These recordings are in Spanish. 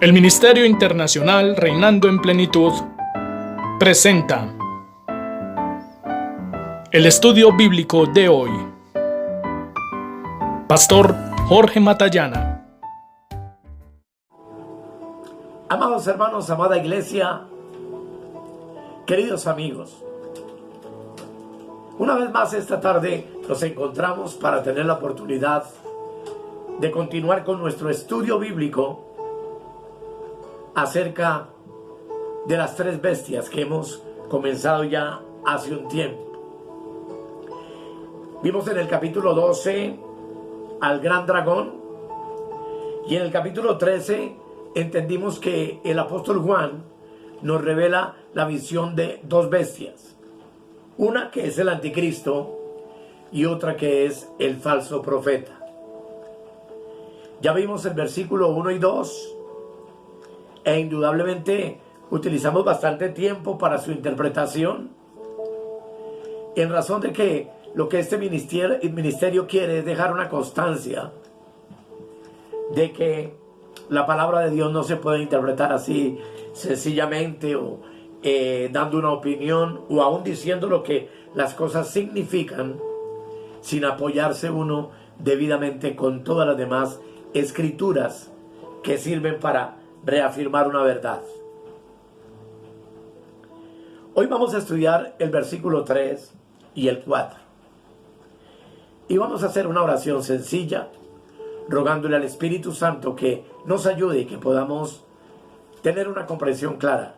El Ministerio Internacional Reinando en Plenitud presenta el estudio bíblico de hoy. Pastor Jorge Matallana. Amados hermanos, amada iglesia, queridos amigos, una vez más esta tarde nos encontramos para tener la oportunidad de continuar con nuestro estudio bíblico acerca de las tres bestias que hemos comenzado ya hace un tiempo. Vimos en el capítulo 12 al gran dragón y en el capítulo 13 entendimos que el apóstol Juan nos revela la visión de dos bestias, una que es el anticristo y otra que es el falso profeta. Ya vimos el versículo 1 y 2 e indudablemente utilizamos bastante tiempo para su interpretación, en razón de que lo que este ministerio quiere es dejar una constancia de que la palabra de Dios no se puede interpretar así sencillamente o dando una opinión o aún diciendo lo que las cosas significan sin apoyarse uno debidamente con todas las demás escrituras que sirven para reafirmar una verdad. Hoy vamos a estudiar el versículo 3 y el 4 y vamos a hacer una oración sencilla rogándole al Espíritu Santo que nos ayude y que podamos tener una comprensión clara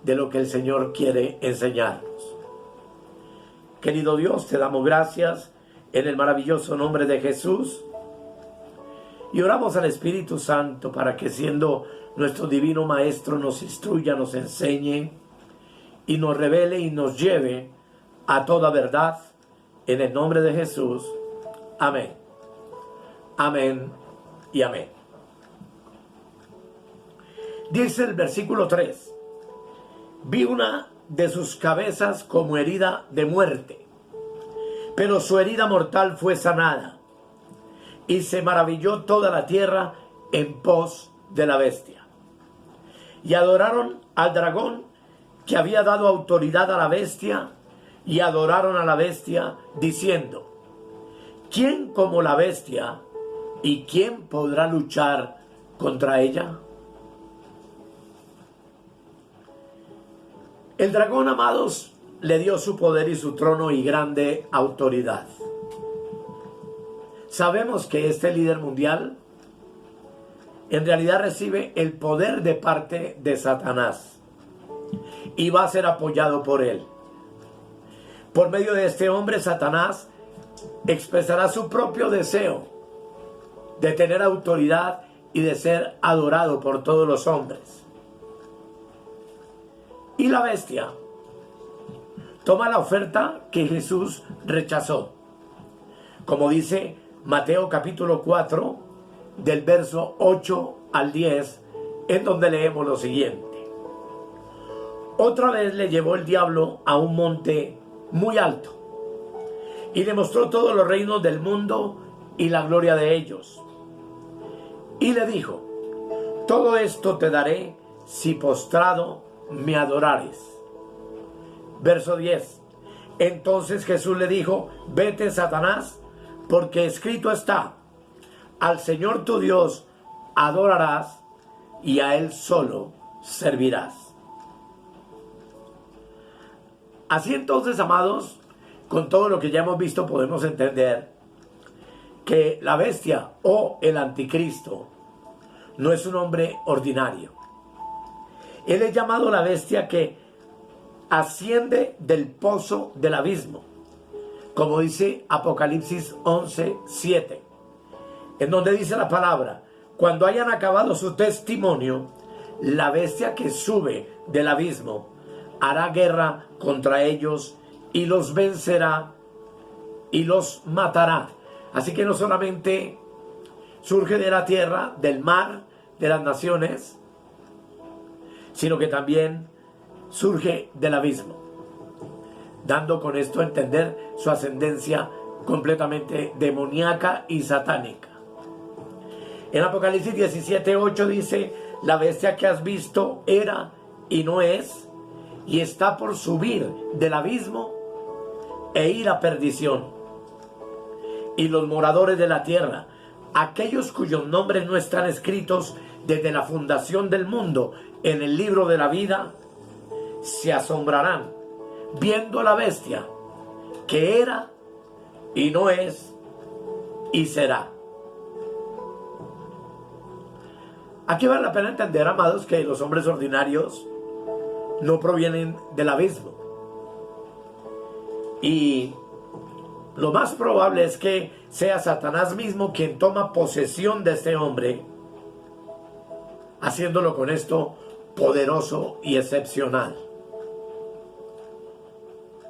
de lo que el Señor quiere enseñarnos. Querido Dios, te damos gracias en el maravilloso nombre de Jesús y oramos al Espíritu Santo para que, siendo nuestro divino Maestro, nos instruya, nos enseñe y nos revele y nos lleve a toda verdad en el nombre de Jesús. Amén. Amén y amén. Dice el versículo 3: vi una de sus cabezas como herida de muerte, pero su herida mortal fue sanada, y se maravilló toda la tierra en pos de la bestia. Y adoraron al dragón que había dado autoridad a la bestia, y adoraron a la bestia diciendo: ¿quién como la bestia? ¿Y quién podrá luchar contra ella? El dragón, amados, le dio su poder y su trono y grande autoridad. Sabemos que este líder mundial en realidad recibe el poder de parte de Satanás y va a ser apoyado por él. Por medio de este hombre, Satanás expresará su propio deseo de tener autoridad y de ser adorado por todos los hombres. Y la bestia toma la oferta que Jesús rechazó, como dice Mateo capítulo 4 del verso 8 al 10, en donde leemos lo siguiente: otra vez le llevó el diablo a un monte muy alto y le mostró todos los reinos del mundo y la gloria de ellos, y le dijo: todo esto te daré si postrado me adorares. Verso 10: entonces Jesús le dijo: vete, Satanás, porque escrito está: al Señor tu Dios adorarás y a Él solo servirás. Así entonces, amados, con todo lo que ya hemos visto, podemos entender que la bestia o el anticristo no es un hombre ordinario. Él es llamado la bestia que asciende del pozo del abismo, como dice Apocalipsis 11:7, en donde dice la palabra: cuando hayan acabado su testimonio, la bestia que sube del abismo hará guerra contra ellos y los vencerá y los matará. Así que no solamente surge de la tierra, del mar, de las naciones, sino que también surge del abismo, dando con esto a entender su ascendencia completamente demoníaca y satánica. En Apocalipsis 17:8 dice: la bestia que has visto era y no es, y está por subir del abismo e ir a perdición. Y los moradores de la tierra, aquellos cuyos nombres no están escritos desde la fundación del mundo en el libro de la vida, se asombrarán viendo a la bestia que era y no es y será. Aquí vale la pena entender, amados, que los hombres ordinarios no provienen del abismo. Y lo más probable es que sea Satanás mismo quien toma posesión de este hombre, haciéndolo con esto poderoso y excepcional.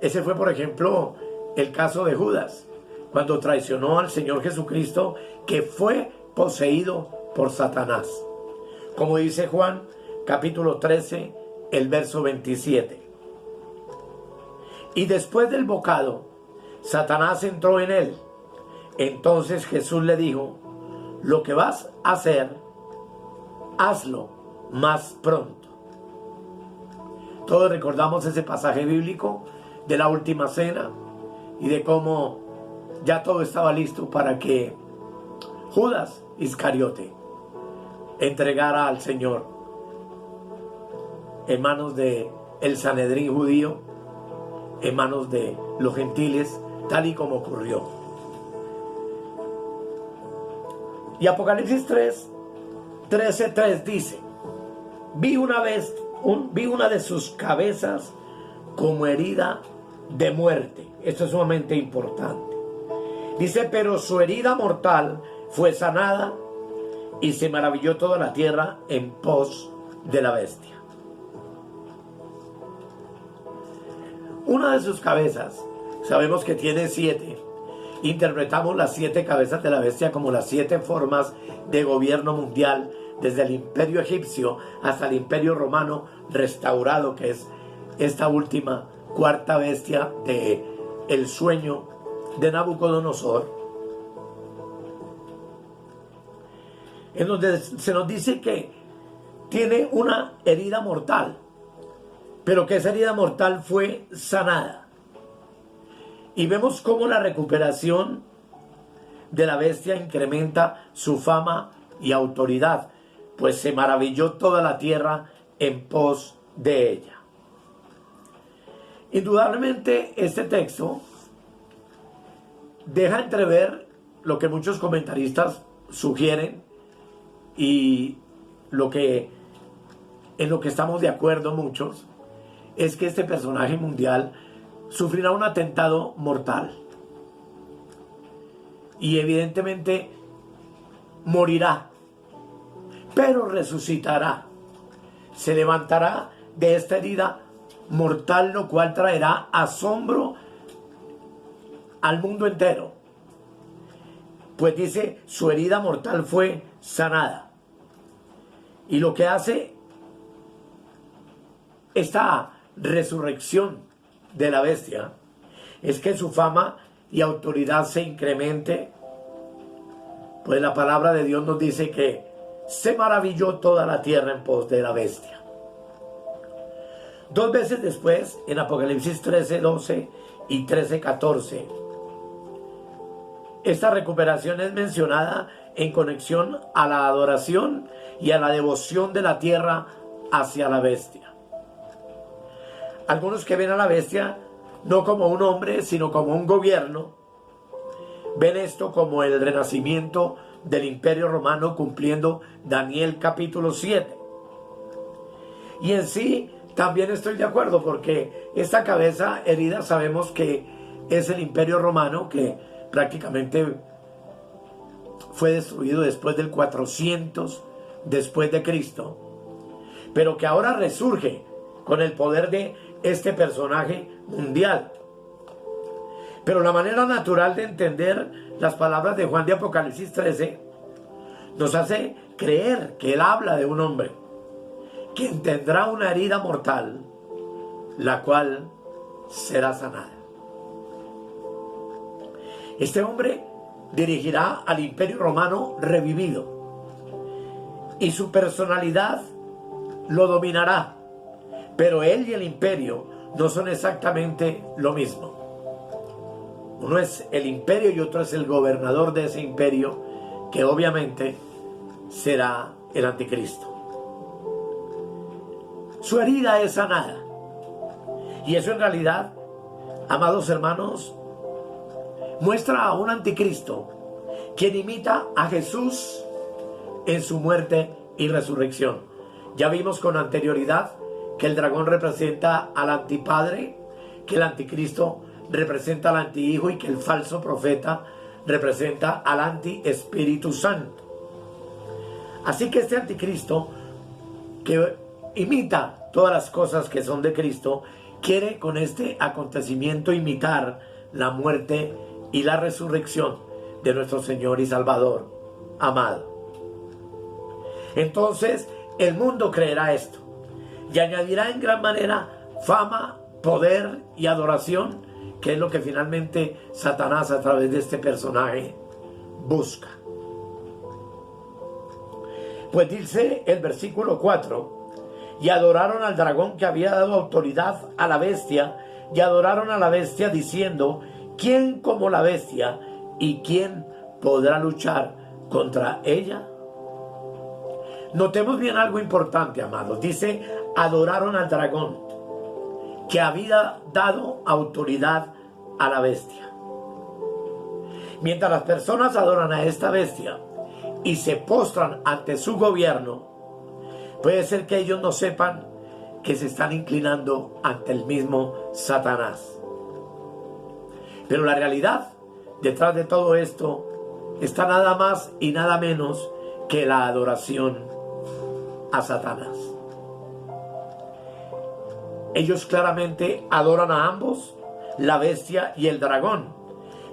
Ese fue, por ejemplo, el caso de Judas, cuando traicionó al Señor Jesucristo, que fue poseído por Satanás. Como dice Juan, capítulo 13, el verso 27. Y después del bocado, Satanás entró en él. Entonces Jesús le dijo: lo que vas a hacer, hazlo más pronto. Todos recordamos ese pasaje bíblico de la última cena y de cómo ya todo estaba listo para que Judas Iscariote entregara al Señor en manos de el Sanedrín judío, en manos de los gentiles, tal y como ocurrió. Y Apocalipsis 13:3 dice: vi una de sus cabezas como herida de muerte. Esto es sumamente importante. Dice: pero su herida mortal fue sanada, y se maravilló toda la tierra en pos de la bestia. Una de sus cabezas, sabemos que tiene 7. Interpretamos las 7 cabezas de la bestia como las 7 formas de gobierno mundial, desde el imperio egipcio hasta el imperio romano restaurado, que es esta última cuarta bestia de el sueño de Nabucodonosor, en donde se nos dice que tiene una herida mortal, pero que esa herida mortal fue sanada. Y vemos cómo la recuperación de la bestia incrementa su fama y autoridad, pues se maravilló toda la tierra en pos de ella. Indudablemente este texto deja entrever lo que muchos comentaristas sugieren y en lo que estamos de acuerdo muchos, es que este personaje mundial sufrirá un atentado mortal y evidentemente morirá, pero resucitará, se levantará de esta herida mortal, lo cual traerá asombro al mundo entero, pues dice: su herida mortal fue sanada. Y lo que hace esta resurrección de la bestia es que su fama y autoridad se incremente, pues la palabra de Dios nos dice que se maravilló toda la tierra en pos de la bestia. 2 veces después, en Apocalipsis 13:12 y 13:14, esta recuperación es mencionada en conexión a la adoración y a la devoción de la tierra hacia la bestia. Algunos que ven a la bestia no como un hombre, sino como un gobierno, ven esto como el renacimiento del Imperio Romano, cumpliendo Daniel capítulo 7. Y en sí también estoy de acuerdo, porque esta cabeza herida sabemos que es el Imperio Romano, que prácticamente fue destruido después del 400 después de Cristo, pero que ahora resurge con el poder de este personaje mundial. Pero la manera natural de entender las palabras de Juan de Apocalipsis 13 nos hace creer que él habla de un hombre quien tendrá una herida mortal, la cual será sanada. Este hombre dirigirá al Imperio Romano revivido, y su personalidad lo dominará. Pero él y el imperio no son exactamente lo mismo. Uno es el imperio y otro es el gobernador de ese imperio, que obviamente será el anticristo. Su herida es sanada. Y eso en realidad, amados hermanos, muestra a un anticristo quien imita a Jesús en su muerte y resurrección. Ya vimos con anterioridad que el dragón representa al antipadre, que el anticristo representa al antihijo y que el falso profeta representa al anti-Espíritu Santo. Así que este anticristo, que imita todas las cosas que son de Cristo, quiere con este acontecimiento imitar la muerte y la resurrección de nuestro Señor y Salvador amado. Entonces el mundo creerá esto y añadirá en gran manera fama, poder y adoración, que es lo que finalmente Satanás a través de este personaje busca. Pues dice el versículo 4: y adoraron al dragón que había dado autoridad a la bestia, y adoraron a la bestia diciendo: ¿quién como la bestia? ¿Y quién podrá luchar contra ella? Notemos bien algo importante, amados. Dice: adoraron al dragón que había dado autoridad a la bestia. Mientras las personas adoran a esta bestia y se postran ante su gobierno, puede ser que ellos no sepan que se están inclinando ante el mismo Satanás. Pero la realidad detrás de todo esto está nada más y nada menos que la adoración a Satanás. Ellos claramente adoran a ambos, la bestia y el dragón,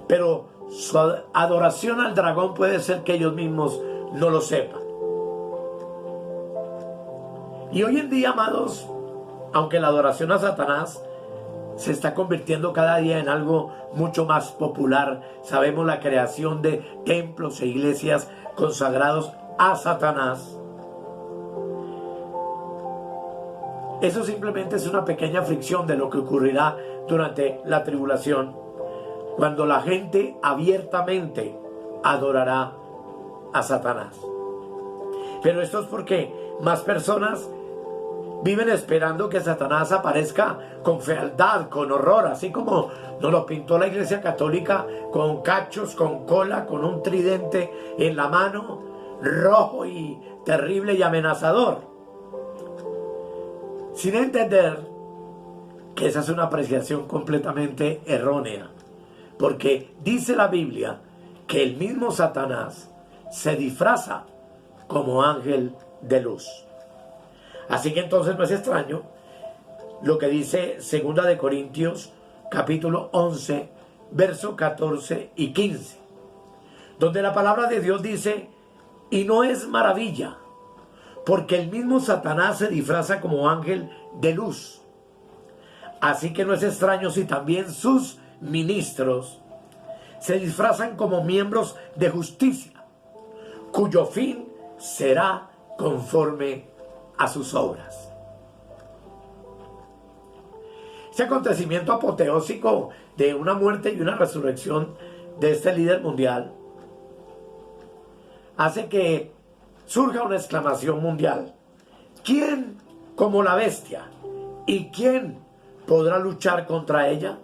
pero su adoración al dragón puede ser que ellos mismos no lo sepan. Y hoy en día, amados, aunque la adoración a Satanás se está convirtiendo cada día en algo mucho más popular, sabemos la creación de templos e iglesias consagrados a Satanás. Eso simplemente es una pequeña fricción de lo que ocurrirá durante la tribulación, cuando la gente abiertamente adorará a Satanás. Pero esto es porque más personas viven esperando que Satanás aparezca con fealdad, con horror, así como nos lo pintó la Iglesia Católica, con cachos, con cola, con un tridente en la mano, rojo y terrible y amenazador. Sin entender que esa es una apreciación completamente errónea, porque dice la Biblia que el mismo Satanás se disfraza como ángel de luz. Así que entonces no es extraño lo que dice 2 de Corintios capítulo 11, versos 14 y 15, donde la palabra de Dios dice: y no es maravilla, porque el mismo Satanás se disfraza como ángel de luz. Así que no es extraño si también sus ministros se disfrazan como miembros de justicia, cuyo fin será conforme a sus obras. Ese acontecimiento apoteósico de una muerte y una resurrección de este líder mundial hace que surja una exclamación mundial: ¿quién como la bestia? ¿Y quién podrá luchar contra ella?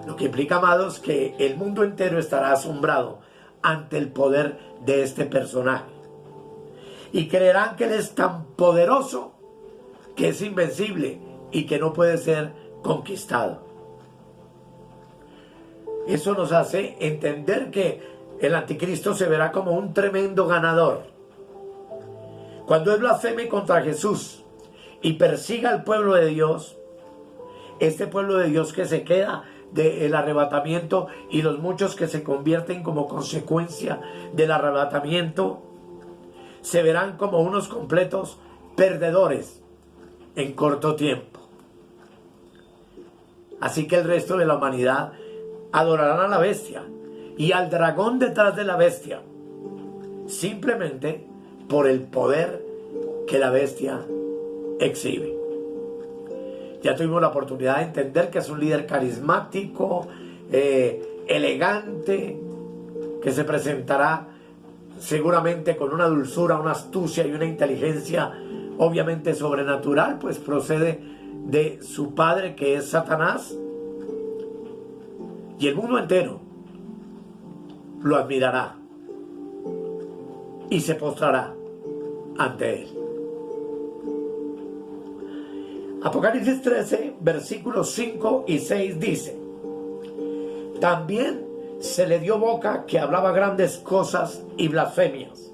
Lo que implica, amados, que el mundo entero estará asombrado ante el poder de este personaje, y creerán que él es tan poderoso que es invencible y que no puede ser conquistado. Eso nos hace entender que el anticristo se verá como un tremendo ganador. Cuando él blasfeme contra Jesús y persiga al pueblo de Dios, este pueblo de Dios que se queda del arrebatamiento y los muchos que se convierten como consecuencia del arrebatamiento, se verán como unos completos perdedores en corto tiempo. Así que el resto de la humanidad adorarán a la bestia y al dragón detrás de la bestia, simplemente por el poder que la bestia exhibe. Ya tuvimos la oportunidad de entender que es un líder carismático, elegante, que se presentará seguramente con una dulzura, una astucia y una inteligencia obviamente sobrenatural, pues procede de su padre, que es Satanás, y el mundo entero lo admirará y se postrará ante él. Apocalipsis 13, versículos 5 y 6 dice: también se le dio boca que hablaba grandes cosas y blasfemias,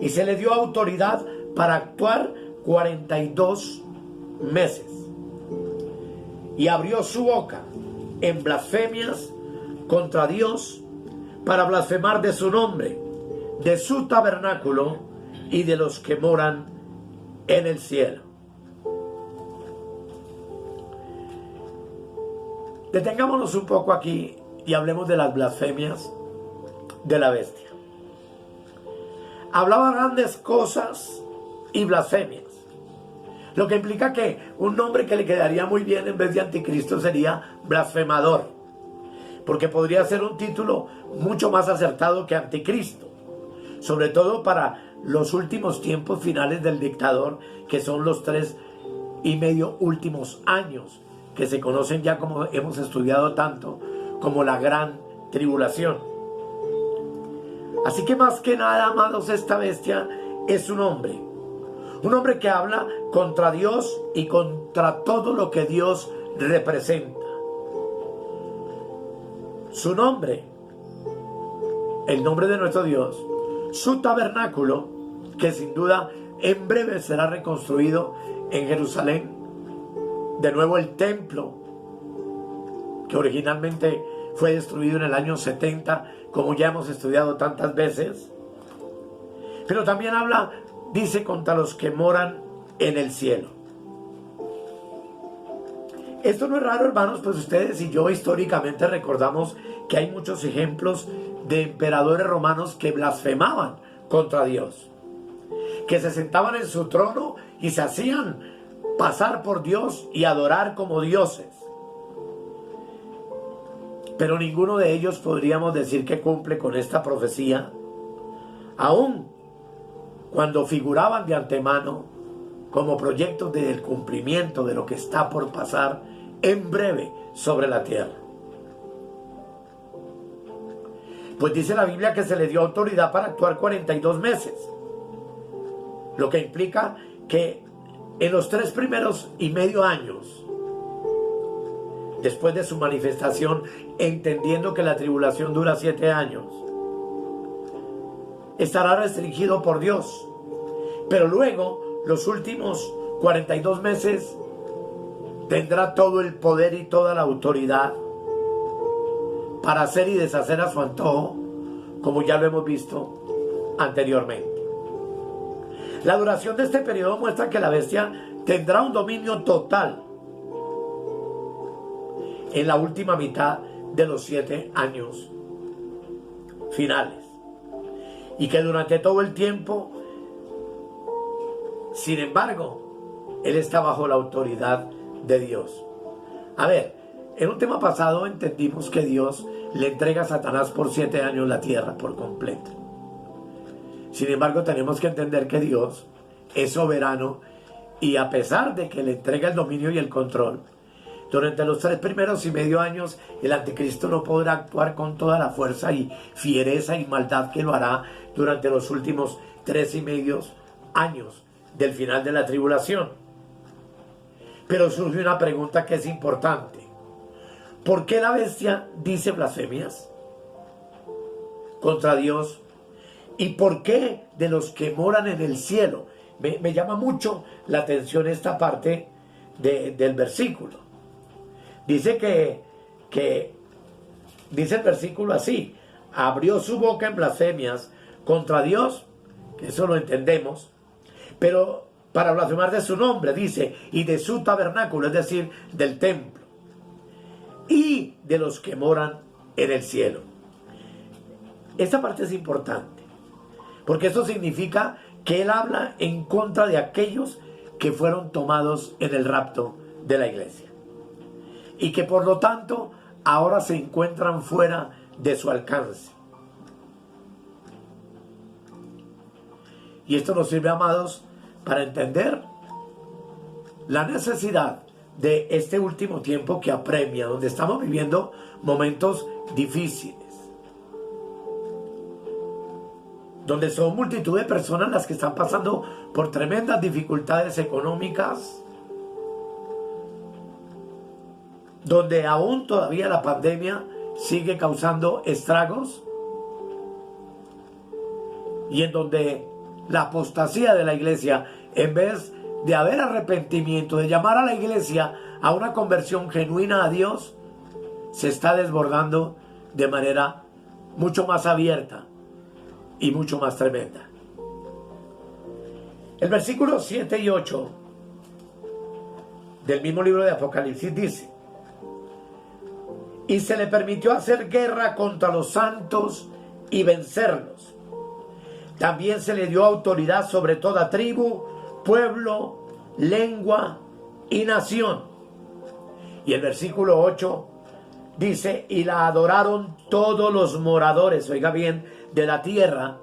y se le dio autoridad para actuar 42 meses, y abrió su boca en blasfemias contra Dios, para blasfemar de su nombre, de su tabernáculo y de los que moran en el cielo. Detengámonos un poco aquí y hablemos de las blasfemias de la bestia. Hablaba grandes cosas y blasfemias, lo que implica que un nombre que le quedaría muy bien en vez de anticristo sería blasfemador, porque podría ser un título mucho más acertado que anticristo, sobre todo para los últimos tiempos finales del dictador, que son los 3,5 últimos años, que se conocen ya, como hemos estudiado tanto, como la gran tribulación. Así que más que nada, amados, esta bestia es un hombre que habla contra Dios y contra todo lo que Dios representa. Su nombre, el nombre de nuestro Dios, su tabernáculo, que sin duda en breve será reconstruido en Jerusalén, de nuevo el templo, que originalmente fue destruido en el año 70, como ya hemos estudiado tantas veces. Pero también habla, dice, contra los que moran en el cielo. Esto no es raro, hermanos, pues ustedes y yo históricamente recordamos que hay muchos ejemplos de emperadores romanos que blasfemaban contra Dios, que se sentaban en su trono y se hacían pasar por Dios y adorar como dioses. Pero ninguno de ellos podríamos decir que cumple con esta profecía, aun cuando figuraban de antemano como proyectos del cumplimiento de lo que está por pasar en breve sobre la tierra. Pues dice la Biblia que se le dio autoridad para actuar 42 meses, lo que implica que en los 3,5 años después de su manifestación, entendiendo que la tribulación dura 7 años, estará restringido por Dios. Pero luego, los últimos 42 meses, tendrá todo el poder y toda la autoridad para hacer y deshacer a su antojo, como ya lo hemos visto anteriormente. La duración de este periodo muestra que la bestia tendrá un dominio total en la última mitad de los 7 años finales, y que durante todo el tiempo, sin embargo, él está bajo la autoridad de Dios. A ver, en un tema pasado entendimos que Dios le entrega a Satanás por 7 años la tierra por completo. Sin embargo, tenemos que entender que Dios es soberano, y a pesar de que le entrega el dominio y el control, durante los 3,5 años, el anticristo no podrá actuar con toda la fuerza y fiereza y maldad que lo hará durante los últimos 3,5 años del final de la tribulación. Pero surge una pregunta que es importante. ¿Por qué la bestia dice blasfemias contra Dios? ¿Y por qué de los que moran en el cielo? Me llama mucho la atención esta parte del versículo. Dice que dice el versículo así: abrió su boca en blasfemias contra Dios, que eso lo entendemos, pero para blasfemar de su nombre, dice, y de su tabernáculo, es decir, del templo, y de los que moran en el cielo. Esta parte es importante, porque eso significa que él habla en contra de aquellos que fueron tomados en el rapto de la iglesia y que por lo tanto ahora se encuentran fuera de su alcance. Y esto nos sirve, amados, para entender la necesidad de este último tiempo que apremia, donde estamos viviendo momentos difíciles, donde son multitud de personas las que están pasando por tremendas dificultades económicas, donde aún todavía la pandemia sigue causando estragos y en donde la apostasía de la iglesia, en vez de haber arrepentimiento, de llamar a la iglesia a una conversión genuina a Dios, se está desbordando de manera mucho más abierta y mucho más tremenda. El versículo 7 y 8 del mismo libro de Apocalipsis dice: y se le permitió hacer guerra contra los santos y vencerlos. También se le dio autoridad sobre toda tribu, pueblo, lengua y nación. Y el versículo 8 dice: y la adoraron todos los moradores, oiga bien, de la tierra,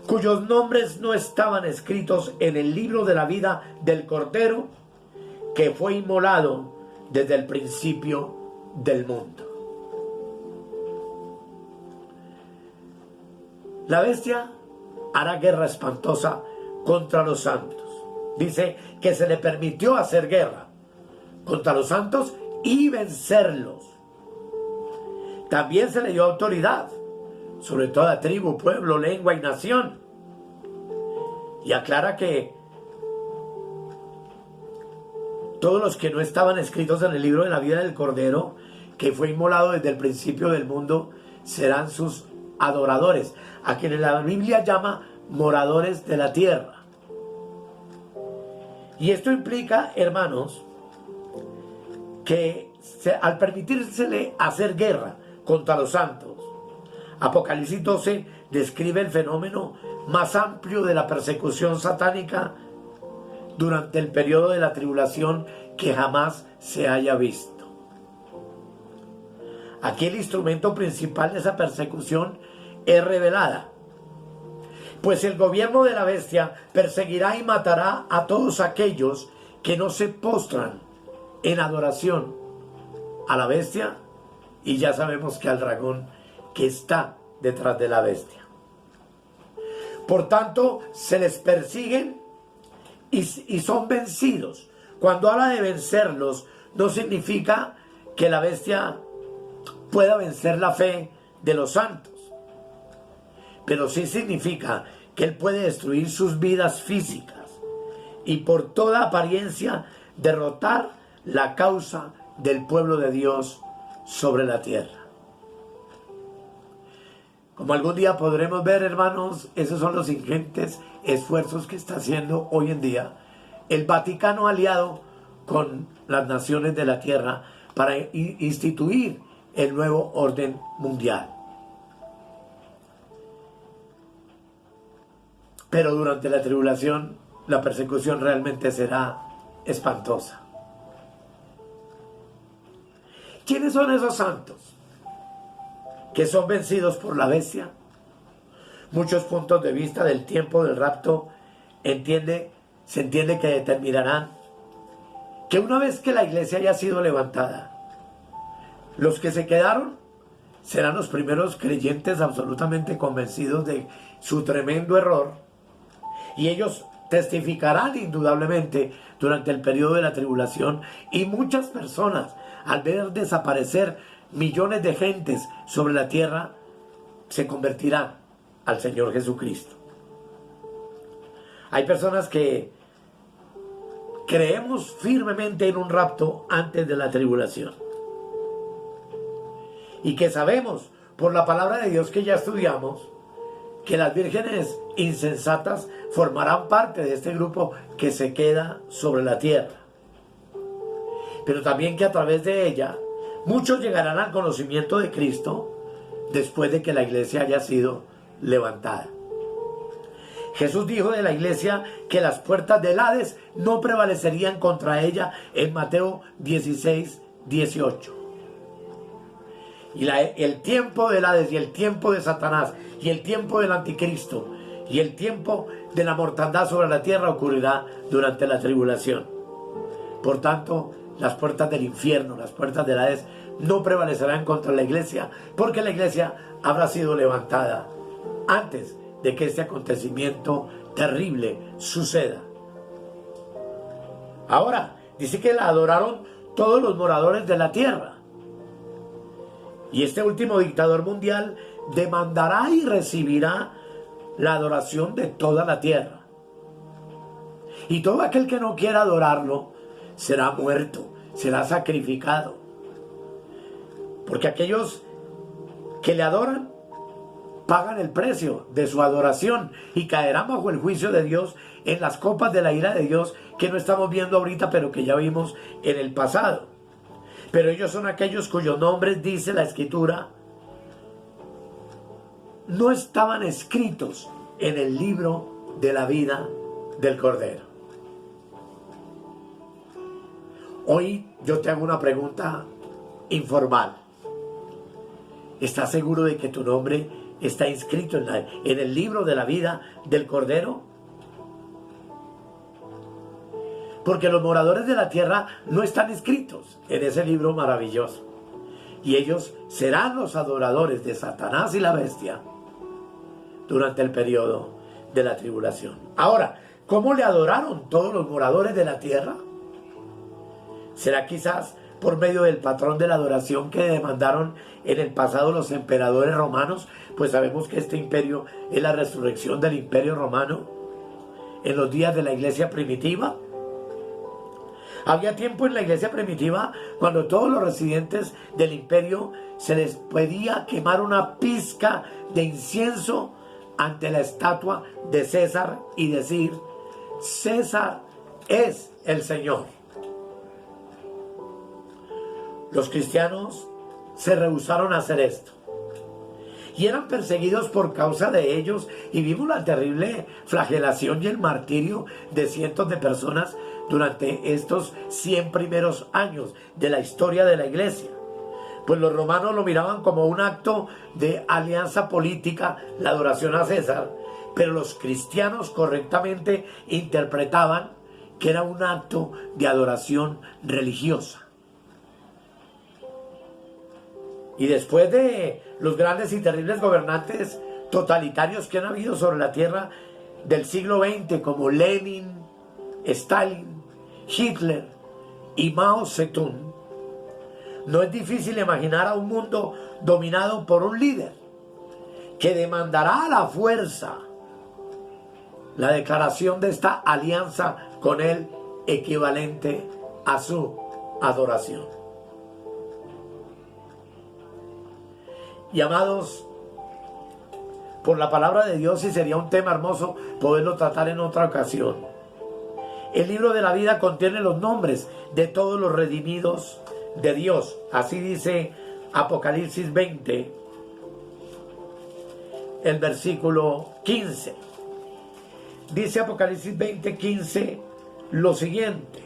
cuyos nombres no estaban escritos en el libro de la vida del Cordero, que fue inmolado desde el principio del mundo. La bestia hará guerra espantosa contra los santos. Dice que se le permitió hacer guerra contra los santos y vencerlos. También se le dio autoridad sobre toda tribu, pueblo, lengua y nación. Y aclara que todos los que no estaban escritos en el libro de la vida del Cordero, que fue inmolado desde el principio del mundo, serán sus adoradores, a quienes la Biblia llama moradores de la tierra. Y esto implica, hermanos, que al permitírsele hacer guerra contra los santos, Apocalipsis 12 describe el fenómeno más amplio de la persecución satánica durante el periodo de la tribulación que jamás se haya visto. Aquí el instrumento principal de esa persecución es revelada, pues el gobierno de la bestia perseguirá y matará a todos aquellos que no se postran en adoración a la bestia, y ya sabemos que al dragón que está detrás de la bestia. Por tanto, se les persiguen y son vencidos. Cuando habla de vencerlos, no significa que la bestia pueda vencer la fe de los santos, pero sí significa que él puede destruir sus vidas físicas y por toda apariencia derrotar la causa del pueblo de Dios sobre la tierra. Como algún día podremos ver, hermanos, esos son los ingentes esfuerzos que está haciendo hoy en día el Vaticano aliado con las naciones de la tierra para instituir el nuevo orden mundial. Pero durante la tribulación, la persecución realmente será espantosa. ¿Quiénes son esos santos que son vencidos por la bestia? Muchos puntos de vista del tiempo del rapto se entiende que determinarán que una vez que la iglesia haya sido levantada, los que se quedaron serán los primeros creyentes absolutamente convencidos de su tremendo error, y ellos testificarán indudablemente durante el periodo de la tribulación, y muchas personas, al ver desaparecer millones de gentes sobre la tierra, se convertirán al Señor Jesucristo. Hay personas que creemos firmemente en un rapto antes de la tribulación, y que sabemos por la palabra de Dios que ya estudiamos que las vírgenes insensatas formarán parte de este grupo que se queda sobre la tierra, pero también que a través de ella muchos llegarán al conocimiento de Cristo después de que la iglesia haya sido levantada. Jesús dijo de la iglesia que las puertas del Hades no prevalecerían contra ella en Mateo 16, 18. Y el tiempo del Hades y el tiempo de Satanás y el tiempo del anticristo y el tiempo de la mortandad sobre la tierra ocurrirá durante la tribulación. Por tanto, las puertas del infierno, las puertas del Hades no prevalecerán contra la iglesia, porque la iglesia habrá sido levantada antes de que este acontecimiento terrible suceda. Ahora, dice que la adoraron todos los moradores de la tierra. Y este último dictador mundial demandará y recibirá la adoración de toda la tierra. Y todo aquel que no quiera adorarlo será muerto, será sacrificado. Porque aquellos que le adoran pagan el precio de su adoración y caerán bajo el juicio de Dios en las copas de la ira de Dios que no estamos viendo ahorita, pero que ya vimos en el pasado. Pero ellos son aquellos cuyos nombres, dice la Escritura, no estaban escritos en el libro de la vida del Cordero. Hoy yo te hago una pregunta informal. ¿Estás seguro de que tu nombre está inscrito en el libro de la vida del Cordero? Porque los moradores de la tierra no están inscritos en ese libro maravilloso. Y ellos serán los adoradores de Satanás y la bestia durante el periodo de la tribulación. Ahora, ¿cómo le adoraron todos los moradores de la tierra? ¿Será quizás por medio del patrón de la adoración que demandaron en el pasado los emperadores romanos? Pues sabemos que este imperio es la resurrección del imperio romano en los días de la iglesia primitiva. Había tiempo en la iglesia primitiva cuando todos los residentes del imperio se les pedía quemar una pizca de incienso ante la estatua de César y decir: César es el Señor. Los cristianos se rehusaron a hacer esto y eran perseguidos por causa de ellos, y vimos la terrible flagelación y el martirio de cientos de personas durante estos 100 primeros años de la historia de la iglesia. Pues los romanos lo miraban como un acto de alianza política, la adoración a César, pero los cristianos correctamente interpretaban que era un acto de adoración religiosa. Y después de los grandes y terribles gobernantes totalitarios que han habido sobre la tierra del siglo XX, como Lenin, Stalin, Hitler y Mao Zedong, no es difícil imaginar a un mundo dominado por un líder que demandará a la fuerza la declaración de esta alianza con él, equivalente a su adoración. Y amados, por la palabra de Dios, y sería un tema hermoso poderlo tratar en otra ocasión, el libro de la vida contiene los nombres de todos los redimidos de Dios. Así dice Apocalipsis 20, el versículo 15. Dice Apocalipsis 20, 15 lo siguiente: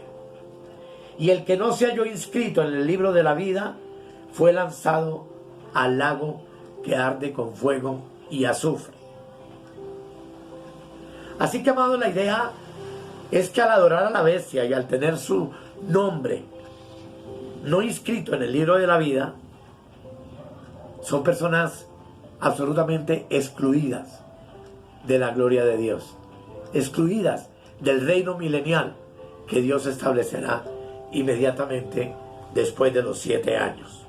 y el que no se halló inscrito en el libro de la vida fue lanzado al lago que arde con fuego y azufre. Así que, amado, la idea es que al adorar a la bestia y al tener su nombre no inscrito en el libro de la vida, son personas absolutamente excluidas de la gloria de Dios, excluidas del reino milenial que Dios establecerá inmediatamente después de los 7 años.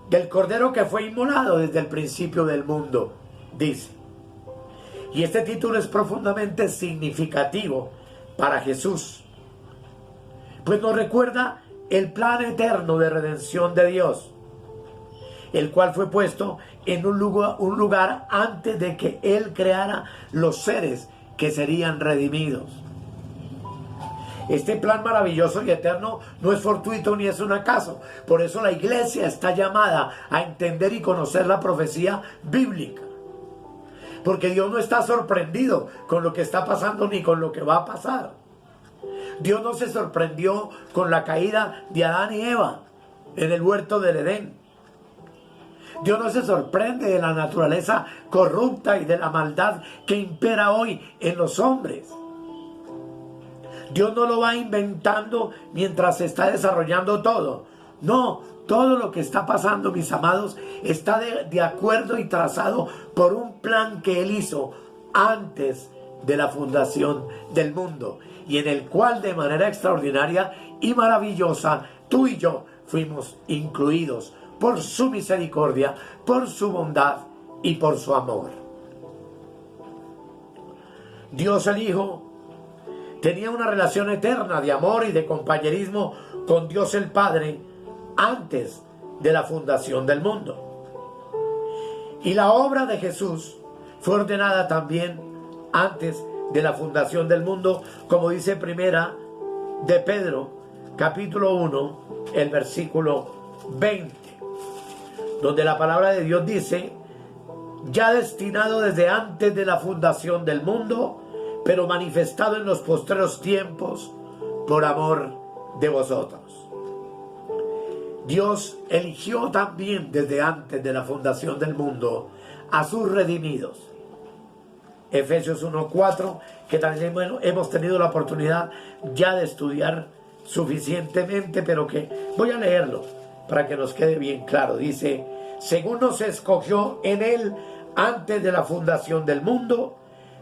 Del Cordero que fue inmolado desde el principio del mundo, dice. Y este título es profundamente significativo para Jesús, pues nos recuerda el plan eterno de redención de Dios, el cual fue puesto en un lugar antes de que Él creara los seres que serían redimidos. Este plan maravilloso y eterno no es fortuito ni es un acaso. Por eso la iglesia está llamada a entender y conocer la profecía bíblica. Porque Dios no está sorprendido con lo que está pasando ni con lo que va a pasar. Dios no se sorprendió con la caída de Adán y Eva en el huerto del Edén. Dios no se sorprende de la naturaleza corrupta y de la maldad que impera hoy en los hombres. Dios no lo va inventando mientras se está desarrollando todo. No, todo lo que está pasando, mis amados, está de acuerdo y trazado por un plan que Él hizo antes de la fundación del mundo, y en el cual de manera extraordinaria y maravillosa tú y yo fuimos incluidos por su misericordia, por su bondad y por su amor. Dios el Hijo tenía una relación eterna de amor y de compañerismo con Dios el Padre antes de la fundación del mundo. Y la obra de Jesús fue ordenada también antes de la fundación del mundo, como dice primera de Pedro, capítulo 1, el versículo 20, donde la palabra de Dios dice: ya destinado desde antes de la fundación del mundo, pero manifestado en los postreros tiempos por amor de vosotros. Dios eligió también desde antes de la fundación del mundo a sus redimidos. Efesios 1:4, que también hemos tenido la oportunidad ya de estudiar suficientemente, pero que voy a leerlo para que nos quede bien claro. Dice: según nos escogió en Él antes de la fundación del mundo,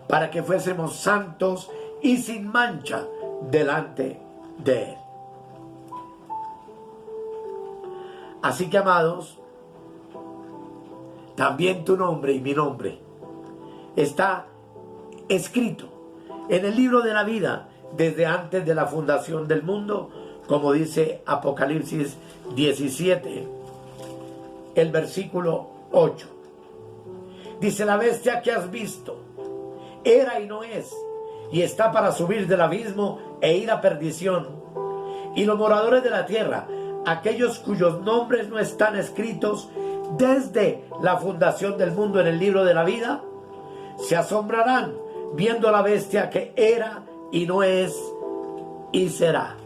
para que fuésemos santos y sin mancha delante de Él. Así que, amados, también tu nombre y mi nombre está escrito en el libro de la vida desde antes de la fundación del mundo, como dice Apocalipsis 17, el versículo 8. Dice: la bestia que has visto era y no es, y está para subir del abismo e ir a perdición. Y los moradores de la tierra, aquellos cuyos nombres no están escritos desde la fundación del mundo en el libro de la vida, se asombrarán viendo a la bestia que era y no es y será.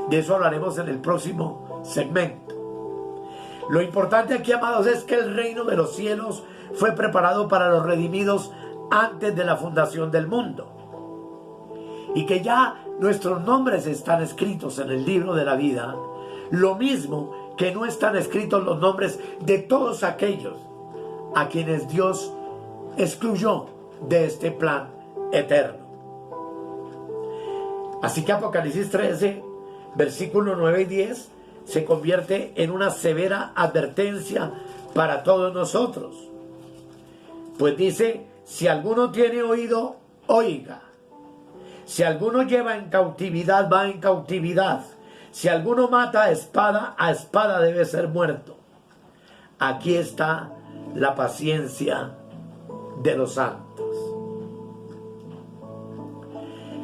De eso hablaremos en el próximo segmento. Lo importante aquí, amados, es que el reino de los cielos fue preparado para los redimidos antes de la fundación del mundo, y que ya nuestros nombres están escritos en el libro de la vida, lo mismo que no están escritos los nombres de todos aquellos a quienes Dios excluyó de este plan eterno. Así que Apocalipsis 13, versículos 9 y 10 se convierte en una severa advertencia para todos nosotros. Pues dice: si alguno tiene oído, oiga. Si alguno lleva en cautividad, va en cautividad. Si alguno mata a espada debe ser muerto. Aquí está la paciencia de los santos.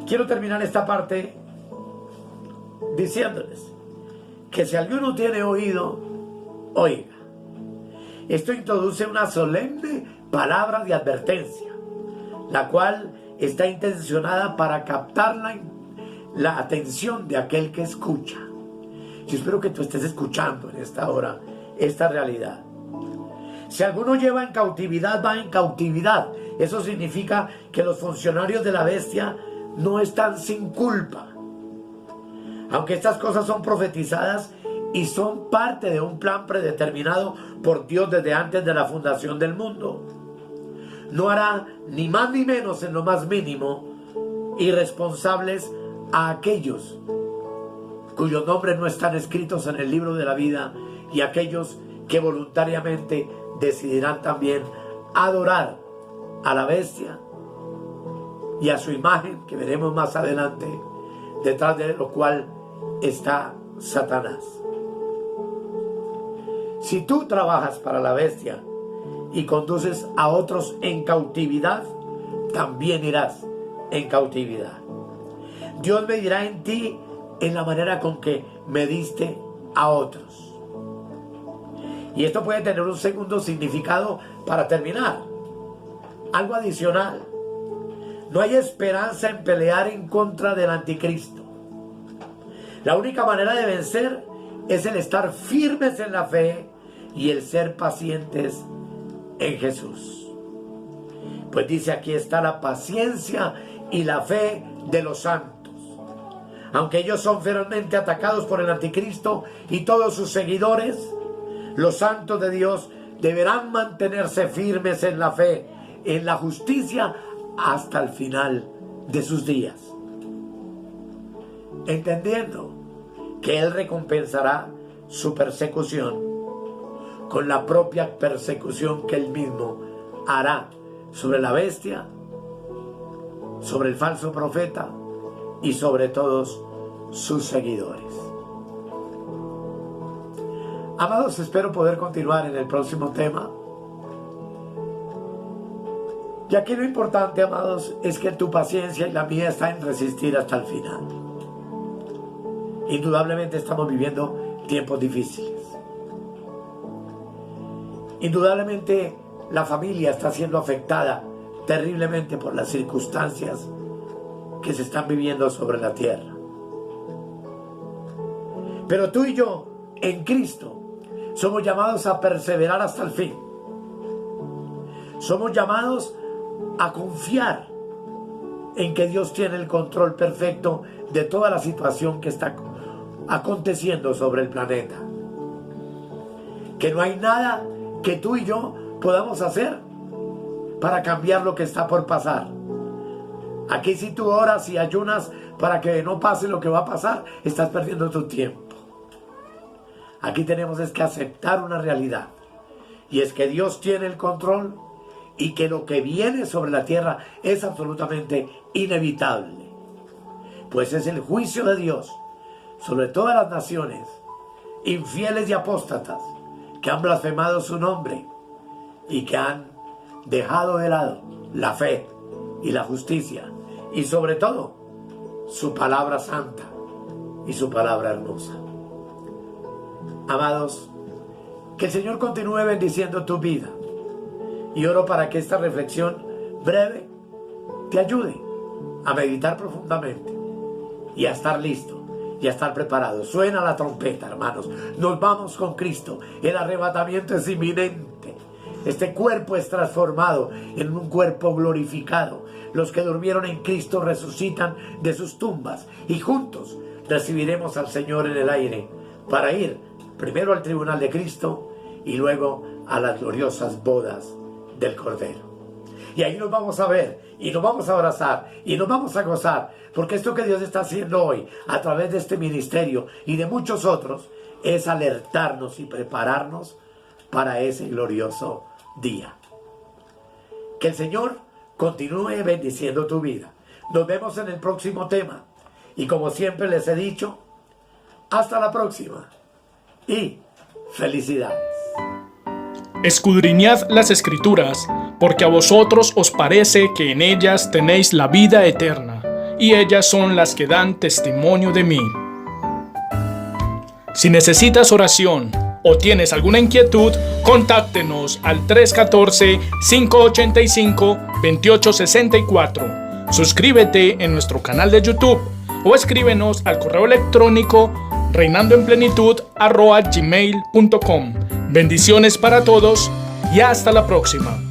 Quiero terminar esta parte diciéndoles que si alguno tiene oído, oiga. Esto introduce una solemne palabra de advertencia, la cual está intencionada para captar la atención de aquel que escucha. Yo espero que tú estés escuchando en esta hora esta realidad. Si alguno lleva en cautividad, va en cautividad. Eso significa que los funcionarios de la bestia no están sin culpa. Aunque estas cosas son profetizadas y son parte de un plan predeterminado por Dios desde antes de la fundación del mundo, no hará ni más ni menos en lo más mínimo irresponsables a aquellos cuyos nombres no están escritos en el libro de la vida, y aquellos que voluntariamente decidirán también adorar a la bestia y a su imagen, que veremos más adelante, detrás de lo cual está Satanás. Si tú trabajas para la bestia y conduces a otros en cautividad, también irás en cautividad. Dios medirá en ti en la manera con que mediste a otros. Y esto puede tener un segundo significado para terminar. algo adicional. No hay esperanza en pelear en contra del anticristo. La única manera de vencer es el estar firmes en la fe y el ser pacientes en Jesús. Pues dice, aquí está la paciencia y la fe de los santos. Aunque ellos son ferozmente atacados por el anticristo y todos sus seguidores, los santos de Dios deberán mantenerse firmes en la fe, en la justicia, hasta el final de sus días, entendiendo que Él recompensará su persecución con la propia persecución que Él mismo hará sobre la bestia, sobre el falso profeta y sobre todos sus seguidores. Amados, espero poder continuar en el próximo tema. Y aquí lo importante, amados, es que tu paciencia y la mía está en resistir hasta el final. Indudablemente estamos viviendo tiempos difíciles. Indudablemente la familia está siendo afectada terriblemente por las circunstancias que se están viviendo sobre la tierra. Pero tú y yo, en Cristo, somos llamados a perseverar hasta el fin. Somos llamados a confiar en que Dios tiene el control perfecto de toda la situación que está aconteciendo sobre el planeta. Que no hay nada que tú y yo podamos hacer para cambiar lo que está por pasar. Aquí, si tú oras y ayunas para que no pase lo que va a pasar, estás perdiendo tu tiempo. Aquí tenemos que aceptar una realidad, y es que Dios tiene el control y que lo que viene sobre la tierra es absolutamente inevitable, pues es el juicio de Dios sobre todas las naciones infieles y apóstatas que han blasfemado su nombre y que han dejado de lado la fe y la justicia y sobre todo su palabra santa y su palabra hermosa. Amados, que el Señor continúe bendiciendo tu vida, y oro para que esta reflexión breve te ayude a meditar profundamente y a estar listo y a estar preparado. Suena la trompeta, hermanos. Nos vamos con Cristo. El arrebatamiento es inminente. Este cuerpo es transformado en un cuerpo glorificado. Los que durmieron en Cristo resucitan de sus tumbas y juntos recibiremos al Señor en el aire para ir primero al tribunal de Cristo y luego a las gloriosas bodas del Cordero. Y ahí nos vamos a ver y nos vamos a abrazar y nos vamos a gozar, porque esto que Dios está haciendo hoy a través de este ministerio y de muchos otros es alertarnos y prepararnos para ese glorioso día. Que el Señor continúe bendiciendo tu vida. Nos vemos en el próximo tema y, como siempre les he dicho, hasta la próxima y felicidades. Escudriñad las Escrituras, porque a vosotros os parece que en ellas tenéis la vida eterna, y ellas son las que dan testimonio de mí. Si necesitas oración o tienes alguna inquietud, contáctenos al 314-585-2864. Suscríbete en nuestro canal de YouTube o escríbenos al correo electrónico reinandoenplenitud@gmail.com. Bendiciones para todos y hasta la próxima.